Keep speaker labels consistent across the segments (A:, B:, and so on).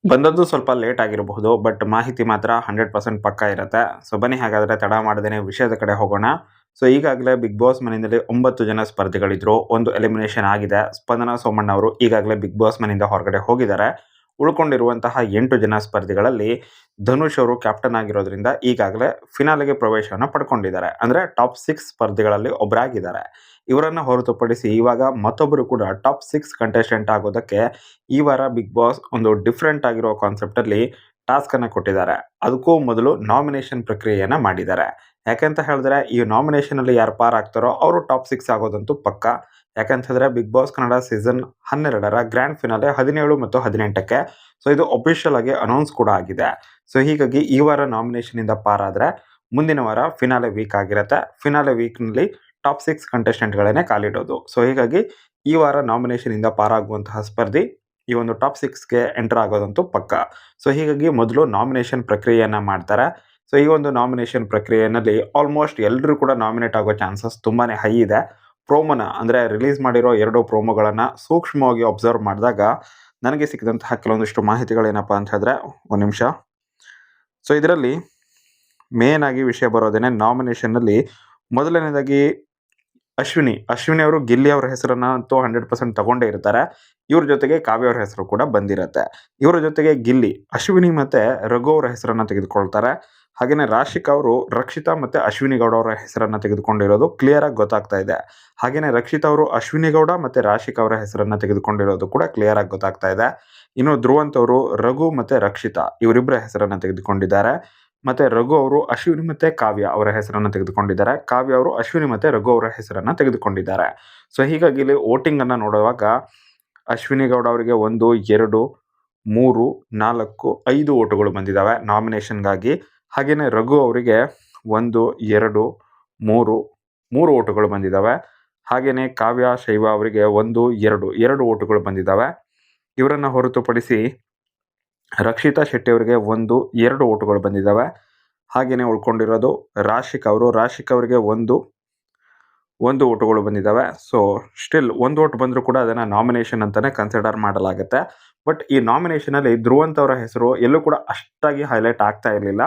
A: ಬಂದದ್ದು ಸ್ವಲ್ಪ ಲೇಟ್ ಆಗಿರಬಹುದು, ಬಟ್ ಮಾಹಿತಿ ಮಾತ್ರ 100% ಪಕ್ಕಾ ಇರುತ್ತೆ. ಸೊ ಬನ್ನಿ ಹಾಗಾದರೆ ತಡ ಮಾಡದೇನೆ ವಿಷಯದ ಕಡೆ ಹೋಗೋಣ. ಸೊ ಈಗಾಗಲೇ ಬಿಗ್ ಬಾಸ್ ಮನೆಯಲ್ಲಿ 9 ಜನ ಸ್ಪರ್ಧಿಗಳಿದ್ರು. ಒಂದು ಎಲಿಮಿನೇಷನ್ ಆಗಿದೆ. ಸ್ಪಂದನ ಸೋಮಣ್ಣ ಅವರು ಈಗಾಗಲೇ ಬಿಗ್ ಬಾಸ್ ಮನೆಯಿಂದ ಹೊರಗಡೆ ಹೋಗಿದ್ದಾರೆ. ಉಳ್ಕೊಂಡಿರುವಂತಹ 8 ಜನ ಸ್ಪರ್ಧಿಗಳಲ್ಲಿ ಧನುಷ್ ಅವರು ಕ್ಯಾಪ್ಟನ್ ಆಗಿರೋದ್ರಿಂದ ಈಗಾಗಲೇ ಫಿನಾಲೆಗೆ ಪ್ರವೇಶವನ್ನು ಪಡ್ಕೊಂಡಿದ್ದಾರೆ. ಅಂದರೆ ಟಾಪ್ 6 ಸ್ಪರ್ಧಿಗಳಲ್ಲಿ ಒಬ್ಬರಾಗಿದ್ದಾರೆ. ಇವರನ್ನು ಹೊರತುಪಡಿಸಿ ಇವಾಗ ಮತ್ತೊಬ್ಬರು ಕೂಡ ಟಾಪ್ 6 ಕಂಟೆಸ್ಟೆಂಟ್ ಆಗೋದಕ್ಕೆ ಈ ವಾರ ಬಿಗ್ ಬಾಸ್ ಒಂದು ಡಿಫ್ರೆಂಟ್ ಆಗಿರೋ ಕಾನ್ಸೆಪ್ಟಲ್ಲಿ ಟಾಸ್ಕನ್ನು ಕೊಟ್ಟಿದ್ದಾರೆ. ಅದಕ್ಕೂ ಮೊದಲು ನಾಮಿನೇಷನ್ ಪ್ರಕ್ರಿಯೆಯನ್ನು ಮಾಡಿದ್ದಾರೆ. ಯಾಕೆಂತ ಹೇಳಿದ್ರೆ ಈ ನಾಮಿನೇಷನಲ್ಲಿ ಯಾರು ಪಾರಾಗ್ತಾರೋ ಅವರು ಟಾಪ್ 6 ಆಗೋದಂತೂ ಪಕ್ಕ. ಯಾಕಂತಂದರೆ ಬಿಗ್ ಬಾಸ್ ಕನ್ನಡ ಸೀಸನ್ 12ರ ಗ್ರ್ಯಾಂಡ್ ಫಿನಾಲೆ 17 ಮತ್ತು 18ಕ್ಕೆ. ಸೊ ಇದು ಅಫಿಷಿಯಲ್ ಆಗಿ ಅನೌನ್ಸ್ ಕೂಡ ಆಗಿದೆ. ಸೊ ಹೀಗಾಗಿ ಈ ವಾರ ನಾಮಿನೇಷನಿಂದ ಪಾರಾದರೆ ಮುಂದಿನ ವಾರ ಫಿನಾಲೆ ವೀಕ್ ಆಗಿರುತ್ತೆ. ಫಿನಾಲೆ ವೀಕ್ನಲ್ಲಿ ಟಾಪ್ 6 ಕಂಟೆಸ್ಟೆಂಟ್ಗಳೇ ಕಾಲಿಡೋದು. ಸೊ ಹೀಗಾಗಿ ಈ ವಾರ ನಾಮಿನೇಷನಿಂದ ಪಾರಾಗುವಂತಹ ಸ್ಪರ್ಧಿ ಈ ಒಂದು ಟಾಪ್ 6ಗೆ ಎಂಟರ್ ಆಗೋದಂತೂ ಪಕ್ಕ. ಸೊ ಹೀಗಾಗಿ ಮೊದಲು ನಾಮಿನೇಷನ್ ಪ್ರಕ್ರಿಯೆಯನ್ನು ಮಾಡ್ತಾರೆ. ಸೊ ಈ ಒಂದು ನಾಮಿನೇಷನ್ ಪ್ರಕ್ರಿಯೆಯಲ್ಲಿ ಆಲ್ಮೋಸ್ಟ್ ಎಲ್ಲರೂ ಕೂಡ ನಾಮಿನೇಟ್ ಆಗೋ ಚಾನ್ಸಸ್ ತುಂಬಾ ಹೈ ಇದೆ. ಪ್ರೋಮೋನ ಅಂದರೆ ರಿಲೀಸ್ ಮಾಡಿರೋ 2 ಪ್ರೋಮೋಗಳನ್ನು ಸೂಕ್ಷ್ಮವಾಗಿ ಅಬ್ಸರ್ವ್ ಮಾಡಿದಾಗ ನನಗೆ ಸಿಕ್ಕಿದಂತಹ ಕೆಲವೊಂದಿಷ್ಟು ಮಾಹಿತಿಗಳೇನಪ್ಪ ಅಂತ ಹೇಳಿದ್ರೆ, ಒಂದು ನಿಮಿಷ. ಸೊ ಇದರಲ್ಲಿ ಮೇನ್ ಆಗಿ ವಿಷಯ ಬರೋದೇನೆ ನಾಮಿನೇಷನ್ನಲ್ಲಿ ಮೊದಲನೇದಾಗಿ ಅಶ್ವಿನಿ ಅವರು ಗಿಲ್ಲಿ ಅವರ ಹೆಸರನ್ನ ಅಂತೂ 100% ತಗೊಂಡೇ ಇರ್ತಾರೆ. ಇವ್ರ ಜೊತೆಗೆ ಕಾವ್ಯ ಅವರ ಹೆಸರು ಕೂಡ ಬಂದಿರುತ್ತೆ. ಇವರ ಜೊತೆಗೆ ಗಿಲ್ಲಿ, ಅಶ್ವಿನಿ ಮತ್ತೆ ರಘು ಅವರ ಹೆಸರನ್ನ ತೆಗೆದುಕೊಳ್ತಾರೆ. ಹಾಗೆಯೇ ರಾಶಿಕಾ ಅವರು ರಕ್ಷಿತಾ ಮತ್ತೆ ಅಶ್ವಿನಿ ಗೌಡ ಅವರ ಹೆಸರನ್ನ ತೆಗೆದುಕೊಂಡಿರೋದು ಕ್ಲಿಯರ್ ಆಗಿ ಗೊತ್ತಾಗ್ತಾ ಇದೆ. ಹಾಗೆಯೇ ರಕ್ಷಿತಾ ಅವರು ಅಶ್ವಿನಿ ಗೌಡ ಮತ್ತೆ ರಾಶಿಕಾ ಅವರ ಹೆಸರನ್ನ ತೆಗೆದುಕೊಂಡಿರೋದು ಕೂಡ ಕ್ಲಿಯರ್ ಆಗಿ ಗೊತ್ತಾಗ್ತಾ ಇದೆ. ಇನ್ನು ಧ್ರುವಂತ್ ಅವರು ರಘು ಮತ್ತೆ ರಕ್ಷಿತಾ ಇವರಿಬ್ಬರ ಹೆಸರನ್ನ ತೆಗೆದುಕೊಂಡಿದ್ದಾರೆ. ಮತ್ತೆ ರಘು ಅವರು ಅಶ್ವಿನಿ ಮತ್ತೆ ಕಾವ್ಯ ಅವರ ಹೆಸರನ್ನು ತೆಗೆದುಕೊಂಡಿದ್ದಾರೆ. ಕಾವ್ಯ ಅವರು ಅಶ್ವಿನಿ ಮತ್ತೆ ರಘು ಅವರ ಹೆಸರನ್ನು ತೆಗೆದುಕೊಂಡಿದ್ದಾರೆ. ಸೊ ಹೀಗಾಗಿ ಇಲ್ಲಿ ವೋಟಿಂಗ್ ಅನ್ನು ನೋಡುವಾಗ ಅಶ್ವಿನಿ ಗೌಡ ಅವರಿಗೆ 1, 2, 3, 4, 5 ಓಟುಗಳು ಬಂದಿದ್ದಾವೆ ನಾಮಿನೇಷನ್ಗಾಗಿ. ಹಾಗೆಯೇ ರಘು ಅವರಿಗೆ 1, 2, 3 ಓಟುಗಳು ಬಂದಿದ್ದಾವೆ. ಹಾಗೆಯೇ ಕಾವ್ಯ ಶೈವ ಅವರಿಗೆ 1, 2 ಓಟುಗಳು ಬಂದಿದ್ದಾವೆ. ಇವರನ್ನು ಹೊರತುಪಡಿಸಿ ರಕ್ಷಿತಾ ಶೆಟ್ಟಿ ಅವರಿಗೆ 1, 2 ಓಟುಗಳು ಬಂದಿದ್ದಾವೆ. ಹಾಗೆಯೇ ಉಳ್ಕೊಂಡಿರೋದು ರಾಶಿಕಾ ಅವರಿಗೆ 1 ಓಟುಗಳು ಬಂದಿದ್ದಾವೆ. ಸೊ ಸ್ಟಿಲ್ 1 ಓಟ್ ಬಂದರೂ ಕೂಡ ಅದನ್ನು ನಾಮಿನೇಷನ್ ಅಂತಲೇ ಕನ್ಸಿಡರ್ ಮಾಡಲಾಗುತ್ತೆ. ಬಟ್ ಈ ನಾಮಿನೇಷನಲ್ಲಿ ಧ್ರುವಂತ್ ಅವರ ಹೆಸರು ಎಲ್ಲೂ ಕೂಡ ಅಷ್ಟಾಗಿ ಹೈಲೈಟ್ ಆಗ್ತಾ ಇರಲಿಲ್ಲ.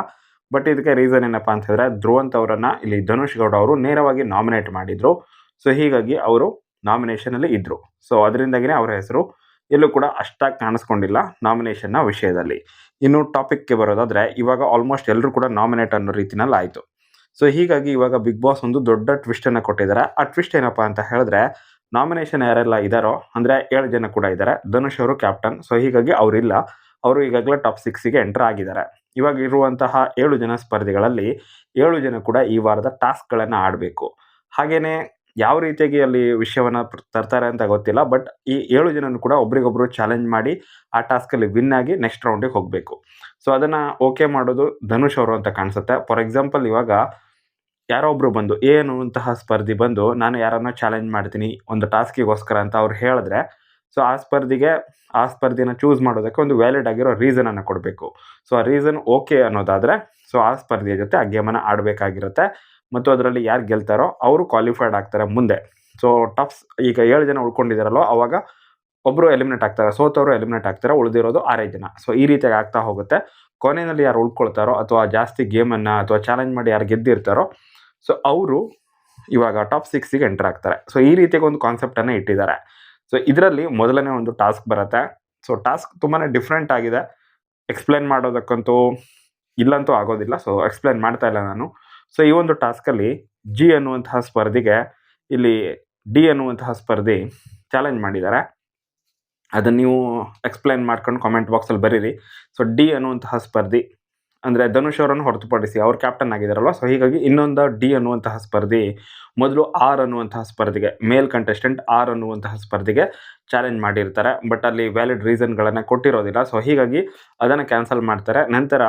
A: ಬಟ್ ಇದಕ್ಕೆ ರೀಸನ್ ಏನಪ್ಪ ಅಂತ ಹೇಳಿದ್ರೆ, ಧ್ರುವಂತ್ ಅವರನ್ನು ಇಲ್ಲಿ ಧನುಷ್ ಗೌಡ ಅವರು ನೇರವಾಗಿ ನಾಮಿನೇಟ್ ಮಾಡಿದರು. ಸೊ ಹೀಗಾಗಿ ಅವರು ನಾಮಿನೇಷನಲ್ಲಿ ಇದ್ದರು. ಸೊ ಅದರಿಂದಾಗಿಯೇ ಅವರ ಹೆಸರು ಎಲ್ಲೂ ಕೂಡ ಅಷ್ಟಾಗಿ ಕಾಣಿಸ್ಕೊಂಡಿಲ್ಲ ನಾಮಿನೇಷನ್ನ ವಿಷಯದಲ್ಲಿ. ಇನ್ನು ಟಾಪಿಕ್ಗೆ ಬರೋದಾದರೆ, ಇವಾಗ ಆಲ್ಮೋಸ್ಟ್ ಎಲ್ಲರೂ ಕೂಡ ನಾಮಿನೇಟ್ ಅನ್ನೋ ರೀತಿನಲ್ಲಿ ಆಯಿತು. ಸೊ ಹೀಗಾಗಿ ಇವಾಗ ಬಿಗ್ ಬಾಸ್ ಒಂದು ದೊಡ್ಡ ಟ್ವಿಸ್ಟನ್ನು ಕೊಟ್ಟಿದ್ದಾರೆ. ಆ ಟ್ವಿಸ್ಟ್ ಏನಪ್ಪ ಅಂತ ಹೇಳಿದ್ರೆ, ನಾಮಿನೇಷನ್ ಯಾರೆಲ್ಲ ಇದ್ದಾರೋ ಅಂದರೆ 7 ಜನ ಕೂಡ ಇದ್ದಾರೆ. ಧನುಷ್ ಅವರು ಕ್ಯಾಪ್ಟನ್. ಸೊ ಹೀಗಾಗಿ ಅವರಿಲ್ಲ. ಅವರು ಈಗಾಗಲೇ ಟಾಪ್ 6ಗೆ ಎಂಟರ್ ಆಗಿದ್ದಾರೆ. ಇವಾಗ ಇರುವಂತಹ 7 ಜನ ಸ್ಪರ್ಧಿಗಳಲ್ಲಿ 7 ಜನ ಕೂಡ ಈ ವಾರದ ಟಾಸ್ಕ್ಗಳನ್ನು ಆಡಬೇಕು. ಹಾಗೆಯೇ ಯಾವ ರೀತಿಯಾಗಿ ಅಲ್ಲಿ ವಿಷಯವನ್ನು ತರ್ತಾರೆ ಅಂತ ಗೊತ್ತಿಲ್ಲ. ಬಟ್ ಈ 7 ಜನನು ಕೂಡ ಒಬ್ರಿಗೊಬ್ರು ಚಾಲೆಂಜ್ ಮಾಡಿ ಆ ಟಾಸ್ಕಲ್ಲಿ ವಿನ್ ಆಗಿ ನೆಕ್ಸ್ಟ್ ರೌಂಡಿಗೆ ಹೋಗಬೇಕು. ಸೊ ಅದನ್ನು ಓಕೆ ಮಾಡೋದು ಧನುಷ್ ಅವರು ಅಂತ ಕಾಣಿಸುತ್ತೆ. ಫಾರ್ ಎಕ್ಸಾಂಪಲ್, ಇವಾಗ ಯಾರೋ ಒಬ್ಬರು ಬಂದು ಎ ಅನ್ನುವಂತಹ ಸ್ಪರ್ಧಿ ಬಂದು ನಾನು ಯಾರನ್ನೋ ಚಾಲೆಂಜ್ ಮಾಡ್ತೀನಿ ಒಂದು ಟಾಸ್ಕಿಗೋಸ್ಕರ ಅಂತ ಅವ್ರು ಹೇಳಿದ್ರೆ, ಸೊ ಆ ಸ್ಪರ್ಧಿನ ಚೂಸ್ ಮಾಡೋದಕ್ಕೆ ಒಂದು ವ್ಯಾಲಿಡ್ ಆಗಿರೋ ರೀಸನನ್ನು ಕೊಡಬೇಕು. ಸೊ ಆ ರೀಸನ್ ಓಕೆ ಅನ್ನೋದಾದರೆ ಸೊ ಆ ಸ್ಪರ್ಧಿಯ ಜೊತೆ ಆ ಗೇಮನ್ನು ಆಡಬೇಕಾಗಿರುತ್ತೆ. ಮತ್ತು ಅದರಲ್ಲಿ ಯಾರು ಗೆಲ್ತಾರೋ ಅವರು ಕ್ವಾಲಿಫೈಡ್ ಆಗ್ತಾರೆ ಮುಂದೆ. ಸೊ ಈಗ 7 ಜನ ಉಳ್ಕೊಂಡಿದ್ದಾರಲ್ಲೋ ಅವಾಗ ಒಬ್ಬರು ಎಲಿಮಿನೇಟ್ ಆಗ್ತಾರೆ, ಸೋತವರು ಎಲಿಮಿನೇಟ್ ಆಗ್ತಾರೆ, ಉಳಿದಿರೋದು 6 ಜನ. ಸೊ ಈ ರೀತಿಯಾಗಿ ಆಗ್ತಾ ಹೋಗುತ್ತೆ. ಕೊನೆಯಲ್ಲಿ ಯಾರು ಉಳ್ಕೊಳ್ತಾರೋ ಅಥವಾ ಜಾಸ್ತಿ ಗೇಮನ್ನು ಅಥವಾ ಚಾಲೆಂಜ್ ಮಾಡಿ ಯಾರು ಗೆದ್ದಿರ್ತಾರೋ ಸೊ ಅವರು ಇವಾಗ ಟಾಪ್ 6ಗೆ ಎಂಟರ್ ಆಗ್ತಾರೆ. ಸೊ ಈ ರೀತಿಯಾಗಿ ಒಂದು ಕಾನ್ಸೆಪ್ಟನ್ನು ಇಟ್ಟಿದ್ದಾರೆ. ಸೊ ಇದರಲ್ಲಿ ಮೊದಲನೇ ಒಂದು ಟಾಸ್ಕ್ ಬರುತ್ತೆ. ಸೊ ಟಾಸ್ಕ್ ತುಂಬಾ ಡಿಫ್ರೆಂಟ್ ಆಗಿದೆ. ಎಕ್ಸ್ಪ್ಲೇನ್ ಮಾಡೋದಕ್ಕಂತೂ ಇಲ್ಲಂತೂ ಆಗೋದಿಲ್ಲ. ಸೊ ಎಕ್ಸ್ಪ್ಲೇನ್ ಮಾಡ್ತಾ ಇಲ್ಲ ನಾನು. ಸೊ ಈ ಒಂದು ಟಾಸ್ಕಲ್ಲಿ ಜಿ ಅನ್ನುವಂತಹ ಸ್ಪರ್ಧಿಗೆ ಇಲ್ಲಿ ಡಿ ಅನ್ನುವಂತಹ ಸ್ಪರ್ಧಿ ಚಾಲೆಂಜ್ ಮಾಡಿದ್ದಾರೆ. ಅದನ್ನು ನೀವು ಎಕ್ಸ್ಪ್ಲೇನ್ ಮಾಡ್ಕೊಂಡು ಕಾಮೆಂಟ್ ಬಾಕ್ಸಲ್ಲಿ ಬರೀರಿ. ಸೊ ಡಿ ಅನ್ನುವಂತಹ ಸ್ಪರ್ಧಿ ಅಂದರೆ ಧನುಷ್ ಅವರನ್ನು ಹೊರತುಪಡಿಸಿ ಅವ್ರು ಕ್ಯಾಪ್ಟನ್ ಆಗಿದ್ದಾರಲ್ವ. ಸೊ ಹೀಗಾಗಿ ಇನ್ನೊಂದು ಡಿ ಅನ್ನುವಂತಹ ಸ್ಪರ್ಧಿ ಮೊದಲು ಆರ್ ಅನ್ನುವಂತಹ ಸ್ಪರ್ಧಿಗೆ, ಮೇಲ್ ಕಂಟೆಸ್ಟೆಂಟ್ ಆರ್ ಅನ್ನುವಂತಹ ಸ್ಪರ್ಧಿಗೆ ಚಾಲೆಂಜ್ ಮಾಡಿರ್ತಾರೆ. ಬಟ್ ಅಲ್ಲಿ ವ್ಯಾಲಿಡ್ ರೀಸನ್ಗಳನ್ನು ಕೊಟ್ಟಿರೋದಿಲ್ಲ. ಸೊ ಹೀಗಾಗಿ ಅದನ್ನು ಕ್ಯಾನ್ಸಲ್ ಮಾಡ್ತಾರೆ. ನಂತರ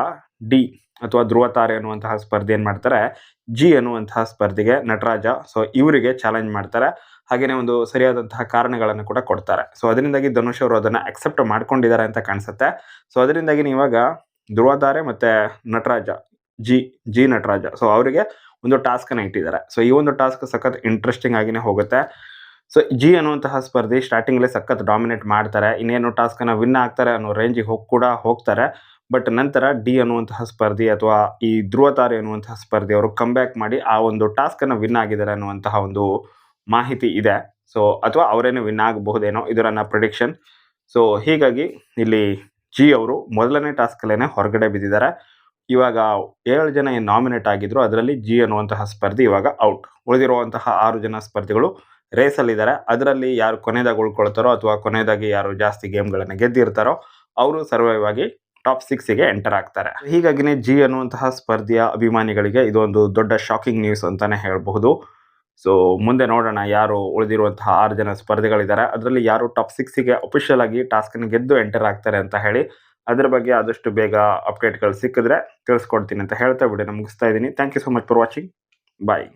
A: ಡಿ ಅಥವಾ ಧ್ರುವ ತಾರೆ ಅನ್ನುವಂತಹ ಸ್ಪರ್ಧಿ ಏನು ಮಾಡ್ತಾರೆ, ಜಿ ಅನ್ನುವಂತಹ ಸ್ಪರ್ಧಿಗೆ ನಟರಾಜ, ಸೊ ಇವರಿಗೆ ಚಾಲೆಂಜ್ ಮಾಡ್ತಾರೆ. ಹಾಗೆಯೇ ಒಂದು ಸರಿಯಾದಂತಹ ಕಾರಣಗಳನ್ನು ಕೂಡ ಕೊಡ್ತಾರೆ. ಸೊ ಅದರಿಂದಾಗಿ ಧನುಷ್ ಅವರು ಅದನ್ನು ಅಕ್ಸೆಪ್ಟ್ ಮಾಡ್ಕೊಂಡಿದ್ದಾರೆ ಅಂತ ಕಾಣಿಸುತ್ತೆ. ಸೊ ಅದರಿಂದಾಗಿ ಇವಾಗ ಧ್ರುವ ತಾರೆ ಮತ್ತು ನಟರಾಜ, ಜಿ ನಟರಾಜ, ಸೊ ಅವರಿಗೆ ಒಂದು ಟಾಸ್ಕನ್ನು ಇಟ್ಟಿದ್ದಾರೆ. ಸೊ ಈ ಒಂದು ಟಾಸ್ಕ್ ಸಖತ್ ಇಂಟ್ರೆಸ್ಟಿಂಗ್ ಆಗಿನೇ ಹೋಗುತ್ತೆ. ಸೊ ಜಿ ಅನ್ನುವಂತಹ ಸ್ಪರ್ಧಿ ಸ್ಟಾರ್ಟಿಂಗ್ಲೇ ಸಖತ್ ಡಾಮಿನೇಟ್ ಮಾಡ್ತಾರೆ. ಇನ್ನೇನು ಟಾಸ್ಕನ್ನು ವಿನ್ ಆಗ್ತಾರೆ ಅನ್ನೋ ರೇಂಜಿಗೆ ಹೋಗ್ತಾರೆ. ಬಟ್ ನಂತರ ಡಿ ಅನ್ನುವಂತಹ ಸ್ಪರ್ಧಿ ಅಥವಾ ಈ ಧ್ರುವತಾರೆ ಅನ್ನುವಂತಹ ಸ್ಪರ್ಧಿ ಅವರು ಕಮ್‌ಬ್ಯಾಕ್ ಮಾಡಿ ಆ ಒಂದು ಟಾಸ್ಕನ್ನು ವಿನ್ ಆಗಿದ್ದಾರೆ ಅನ್ನುವಂತಹ ಒಂದು ಮಾಹಿತಿ ಇದೆ. ಸೊ ಅಥವಾ ಅವರೇನೆ ವಿನ್ ಆಗಬಹುದೇನೋ ಇದು ನನ್ನ ಪ್ರಿಡಿಕ್ಷನ್. ಸೊ ಹೀಗಾಗಿ ಇಲ್ಲಿ ಜಿ ಅವರು ಮೊದಲನೇ ಟಾಸ್ಕಲ್ಲೇನೆ ಹೊರಗಡೆ ಬಿದ್ದಿದ್ದಾರೆ. ಇವಾಗ 7 ಜನ ಏನು ನಾಮಿನೇಟ್ ಆಗಿದ್ರು ಅದರಲ್ಲಿ ಜಿ ಅನ್ನುವಂತಹ ಸ್ಪರ್ಧಿ ಇವಾಗ ಔಟ್. ಉಳಿದಿರುವಂತಹ 6 ಜನ ಸ್ಪರ್ಧಿಗಳು ರೇಸಲ್ಲಿದ್ದಾರೆ. ಅದರಲ್ಲಿ ಯಾರು ಕೊನೆಯದಾಗಿ ಉಳ್ಕೊಳ್ತಾರೋ ಅಥವಾ ಕೊನೆಯದಾಗಿ ಯಾರು ಜಾಸ್ತಿ ಗೇಮ್ಗಳನ್ನು ಗೆದ್ದಿರ್ತಾರೋ ಅವರು ಸರ್ವೈವ್ ಆಗಿ ಟಾಪ್ 6ಗೆ ಎಂಟರ್ ಆಗ್ತಾರೆ. ಹೀಗಾಗಿನೇ ಜಿ ಅನ್ನುವಂತಹ ಸ್ಪರ್ಧೆಯ ಅಭಿಮಾನಿಗಳಿಗೆ ಇದೊಂದು ದೊಡ್ಡ ಶಾಕಿಂಗ್ ನ್ಯೂಸ್ ಅಂತಾನೆ ಹೇಳಬಹುದು. ಸೊ ಮುಂದೆ ನೋಡೋಣ ಯಾರು ಉಳಿದಿರುವಂತಹ 6 ಜನ ಸ್ಪರ್ಧಿಗಳಿದ್ದಾರೆ ಅದರಲ್ಲಿ ಯಾರು ಟಾಪ್ 6ಗೆ ಅಫಿಷಿಯಲ್ ಆಗಿ ಟಾಸ್ಕನ್ನು ಗೆದ್ದು ಎಂಟರ್ ಆಗ್ತಾರೆ ಅಂತ ಹೇಳಿ ಅದರ ಬಗ್ಗೆ ಆದಷ್ಟು ಬೇಗ ಅಪ್ಡೇಟ್ಗಳು ಸಿಕ್ಕಿದ್ರೆ ತಿಳಿಸ್ಕೊಡ್ತೀನಿ ಅಂತ ಹೇಳ್ತಾ ವಿಡಿಯೋನ ಮುಗಿಸ್ತಾ ಇದ್ದೀನಿ. Thank you so much for watching. Bye.